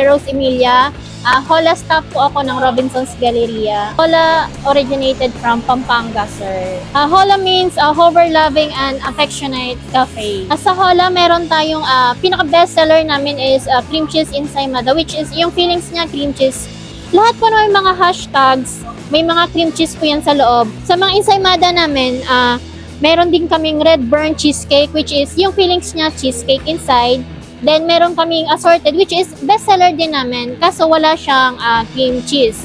Rose Emilia. Hola staff po ako ng Robinson's Galleria. Hola originated from Pampanga, sir. Hola means harbor-loving and affectionate cafe. Sa Hola, meron tayong pinaka-bestseller namin is cream cheese ensaymada, which is yung feelings niya cream cheese. Lahat po ng mga hashtags, may mga cream cheese po yan sa loob. Sa mga ensaymada namin, meron din kaming red burnt cheesecake, which is yung feelings niya cheesecake inside. Then, meron kaming assorted, which is bestseller din namin, kaso wala siyang cream cheese.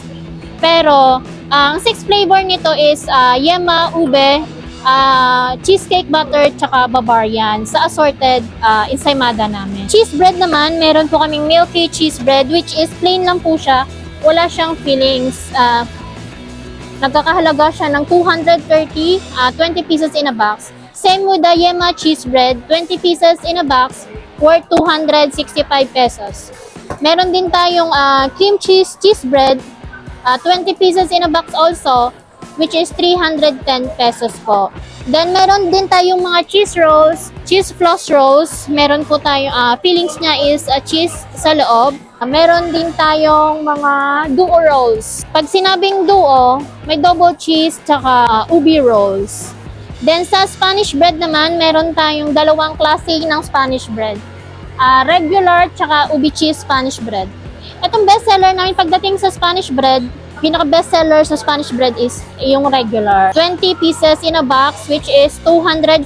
Pero, ang 6 flavor nito is yema, ube, cheesecake butter, tsaka Bavarian sa assorted ensaymada namin. Cheese bread naman, meron po kaming milky cheese bread, which is plain lang po siya. Wala siyang fillings. Nagkakahalaga siya ng 230, 20 pieces in a box. Same with the yema cheese bread, 20 pieces in a box, worth 265 pesos. Meron din tayong cream cheese bread, 20 pieces in a box also, which is 310 pesos po. Then meron din tayong mga cheese rolls, cheese floss rolls. Meron po tayong fillings niya is cheese sa loob. Meron din tayong mga duo rolls. Pag sinabing duo, may double cheese tsaka ubi rolls. Then sa Spanish bread naman, meron tayong dalawang klase ng Spanish bread. Regular tsaka ubi cheese Spanish bread. Itong bestseller namin pagdating sa Spanish bread, pinaka-bestseller sa Spanish bread is yung regular. 20 pieces in a box, which is 240.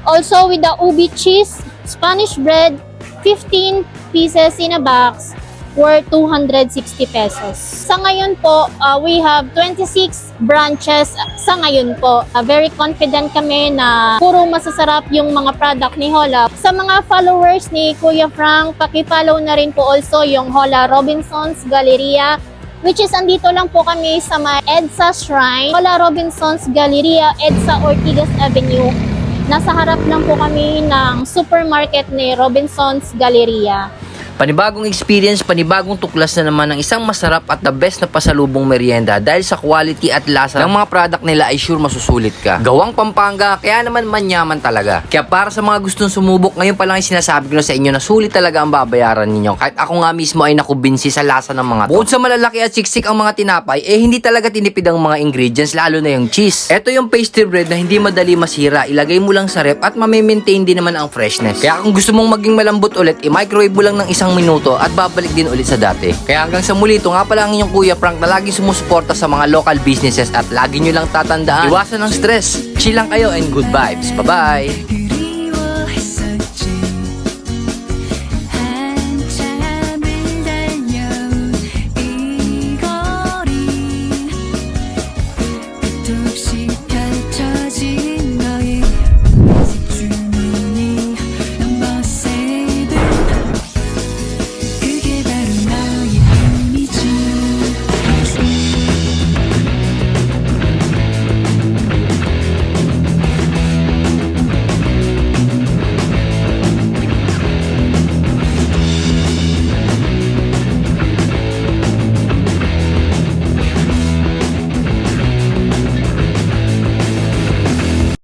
Also with the ubi cheese Spanish bread, 15 pieces in a box, worth 260 pesos. Sa ngayon po, we have 26 branches sa ngayon po. Very confident kami na puro masasarap yung mga product ni Hola. Sa mga followers ni Kuya Frank, paki-follow na rin po also yung Hola Robinson's Galleria, which is andito lang po kami sa may EDSA Shrine. Hola Robinson's Galleria, EDSA Ortigas Avenue. Nasa harap lang po kami ng supermarket ni Robinson's Galleria. Panibagong experience, panibagong tuklas na naman ng isang masarap at the best na pasalubong merienda dahil sa quality at lasa ng mga product nila ay sure masusulit ka. Gawang Pampanga, kaya naman manyaman talaga. Kaya para sa mga gustong sumubok, ngayon pa lang ay sinasabi ko na sa inyo na sulit talaga ang babayaran ninyo. Kahit ako nga mismo ay nakubinsi sa lasa ng mga to. Bukod sa malalaki at siksik ang mga tinapay, hindi talaga tinipid ang mga ingredients, lalo na yung cheese. Ito yung pastry bread na hindi madali masira. Ilagay mo lang sa ref at mamimaintain din naman ang freshness. Kaya kung gusto mong maging malambot ulit, i-microwave mo lang ng isang minuto at babalik din ulit sa dati. Kaya hanggang sa muli, ito nga pala ang inyong Kuya Frank na laging sumusuporta sa mga local businesses at lagi nyo lang tatandaan, iwasan ng stress, chill lang kayo and good vibes. Bye-bye!